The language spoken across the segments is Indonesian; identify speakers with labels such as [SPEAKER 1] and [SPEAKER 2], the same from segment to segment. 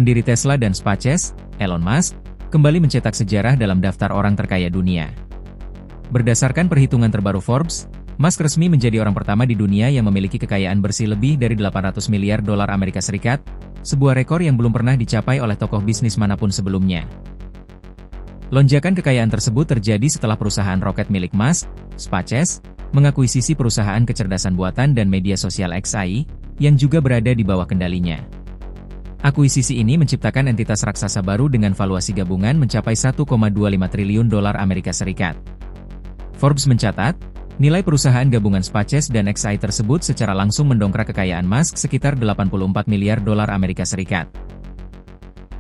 [SPEAKER 1] pendiri Tesla dan SpaceX, Elon Musk, kembali mencetak sejarah dalam daftar orang terkaya dunia. Berdasarkan perhitungan terbaru Forbes, Musk resmi menjadi orang pertama di dunia yang memiliki kekayaan bersih lebih dari 800 miliar dolar Amerika Serikat, sebuah rekor yang belum pernah dicapai oleh tokoh bisnis manapun sebelumnya. Lonjakan kekayaan tersebut terjadi setelah perusahaan roket milik Musk, SpaceX, mengakuisisi perusahaan kecerdasan buatan dan media sosial xAI, yang juga berada di bawah kendalinya. Akuisisi ini menciptakan entitas raksasa baru dengan valuasi gabungan mencapai 1,25 triliun dolar Amerika Serikat. Forbes mencatat, nilai perusahaan gabungan SpaceX dan xAI tersebut secara langsung mendongkrak kekayaan Musk sekitar 84 miliar dolar Amerika Serikat.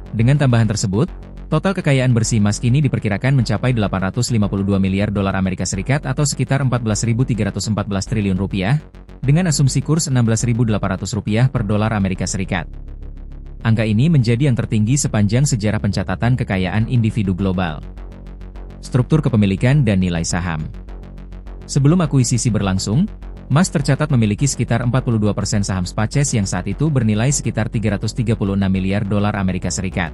[SPEAKER 1] Dengan tambahan tersebut, total kekayaan bersih Musk ini diperkirakan mencapai 852 miliar dolar Amerika Serikat atau sekitar 14.314 triliun rupiah, dengan asumsi kurs 16.800 rupiah per dolar Amerika Serikat. Angka ini menjadi yang tertinggi sepanjang sejarah pencatatan kekayaan individu global. Struktur kepemilikan dan nilai saham. Sebelum akuisisi berlangsung, Musk tercatat memiliki sekitar 42% saham SpaceX yang saat itu bernilai sekitar 336 miliar dolar Amerika Serikat.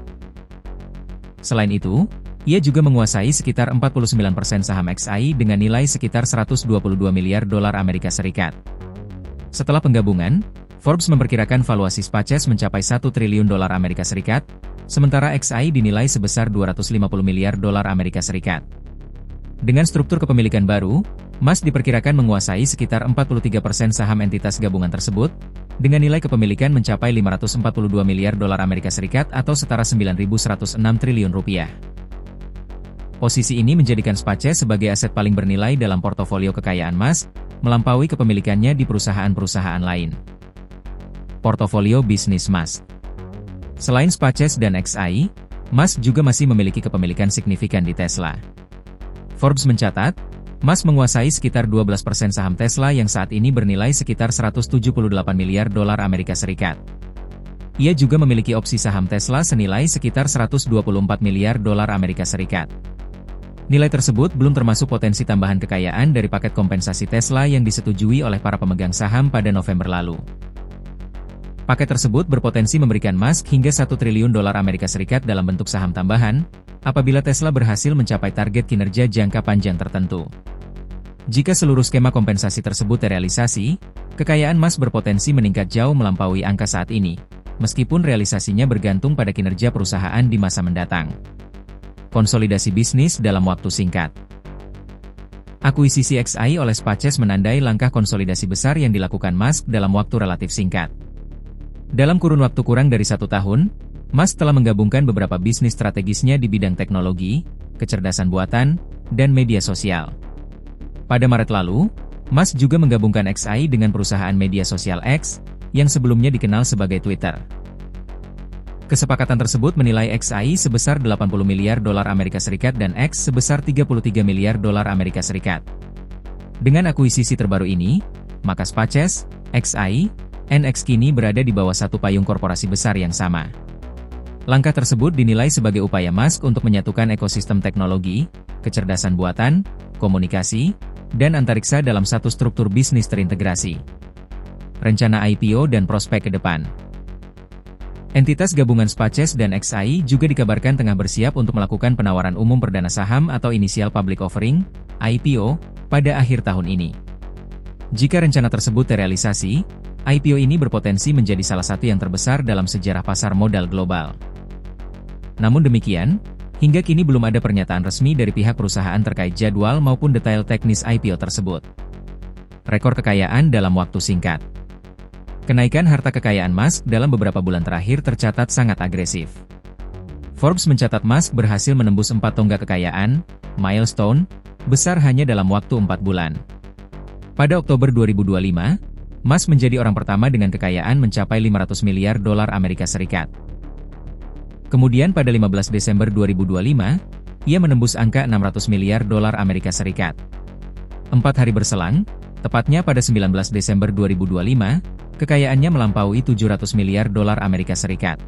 [SPEAKER 1] Selain itu, ia juga menguasai sekitar 49% saham xAI dengan nilai sekitar 122 miliar dolar Amerika Serikat. Setelah penggabungan, Forbes memperkirakan valuasi SpaceX mencapai 1 triliun dolar Amerika Serikat, sementara xAI dinilai sebesar 250 miliar dolar Amerika Serikat. Dengan struktur kepemilikan baru, Musk diperkirakan menguasai sekitar 43% saham entitas gabungan tersebut, dengan nilai kepemilikan mencapai 542 miliar dolar Amerika Serikat atau setara 9.106 triliun rupiah. Posisi ini menjadikan SpaceX sebagai aset paling bernilai dalam portofolio kekayaan Musk, melampaui kepemilikannya di perusahaan-perusahaan lain. Portofolio bisnis Musk. Selain SpaceX dan xAI, Musk juga masih memiliki kepemilikan signifikan di Tesla. Forbes mencatat, Musk menguasai sekitar 12% saham Tesla yang saat ini bernilai sekitar 178 miliar dolar Amerika Serikat. Ia juga memiliki opsi saham Tesla senilai sekitar 124 miliar dolar Amerika Serikat. Nilai tersebut belum termasuk potensi tambahan kekayaan dari paket kompensasi Tesla yang disetujui oleh para pemegang saham pada November lalu. Paket tersebut berpotensi memberikan Musk hingga 1 triliun dolar Amerika Serikat dalam bentuk saham tambahan, apabila Tesla berhasil mencapai target kinerja jangka panjang tertentu. Jika seluruh skema kompensasi tersebut terrealisasi, kekayaan Musk berpotensi meningkat jauh melampaui angka saat ini, meskipun realisasinya bergantung pada kinerja perusahaan di masa mendatang. Konsolidasi bisnis dalam waktu singkat. Akuisisi xAI oleh SpaceX menandai langkah konsolidasi besar yang dilakukan Musk dalam waktu relatif singkat. Dalam kurun waktu kurang dari 1 tahun, Musk telah menggabungkan beberapa bisnis strategisnya di bidang teknologi, kecerdasan buatan, dan media sosial. Pada Maret lalu, Musk juga menggabungkan xAI dengan perusahaan media sosial X, yang sebelumnya dikenal sebagai Twitter. Kesepakatan tersebut menilai xAI sebesar 80 miliar dolar Amerika Serikat dan X sebesar 33 miliar dolar Amerika Serikat. Dengan akuisisi terbaru ini, maka SpaceX, xAI, dan X kini berada di bawah satu payung korporasi besar yang sama. Langkah tersebut dinilai sebagai upaya Musk untuk menyatukan ekosistem teknologi, kecerdasan buatan, komunikasi, dan antariksa dalam satu struktur bisnis terintegrasi. Rencana IPO dan prospek ke depan. Entitas gabungan SpaceX dan xAI juga dikabarkan tengah bersiap untuk melakukan penawaran umum perdana saham atau Initial Public Offering, IPO, pada akhir tahun ini. Jika rencana tersebut terrealisasi, IPO ini berpotensi menjadi salah satu yang terbesar dalam sejarah pasar modal global. Namun demikian, hingga kini belum ada pernyataan resmi dari pihak perusahaan terkait jadwal maupun detail teknis IPO tersebut. Rekor kekayaan dalam waktu singkat. Kenaikan harta kekayaan Musk dalam beberapa bulan terakhir tercatat sangat agresif. Forbes mencatat Musk berhasil menembus 4 tonggak kekayaan, milestone, besar hanya dalam waktu 4 bulan. Pada Oktober 2025, Musk menjadi orang pertama dengan kekayaan mencapai 500 miliar dolar Amerika Serikat. Kemudian pada 15 Desember 2025, ia menembus angka 600 miliar dolar Amerika Serikat. 4 hari berselang, tepatnya pada 19 Desember 2025, kekayaannya melampaui 700 miliar dolar Amerika Serikat.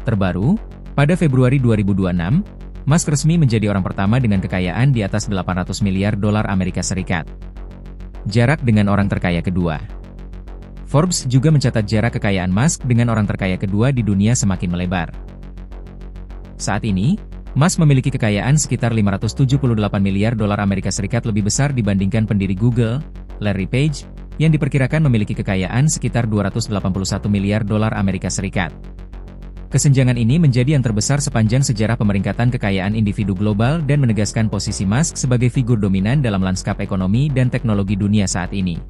[SPEAKER 1] Terbaru, pada Februari 2026, Musk resmi menjadi orang pertama dengan kekayaan di atas 800 miliar dolar Amerika Serikat. Jarak dengan orang terkaya kedua. Forbes juga mencatat jarak kekayaan Musk dengan orang terkaya kedua di dunia semakin melebar. Saat ini, Musk memiliki kekayaan sekitar 578 miliar dolar Amerika Serikat, lebih besar dibandingkan pendiri Google, Larry Page, yang diperkirakan memiliki kekayaan sekitar 281 miliar dolar Amerika Serikat. Kesenjangan ini menjadi yang terbesar sepanjang sejarah pemeringkatan kekayaan individu global dan menegaskan posisi Musk sebagai figur dominan dalam lanskap ekonomi dan teknologi dunia saat ini.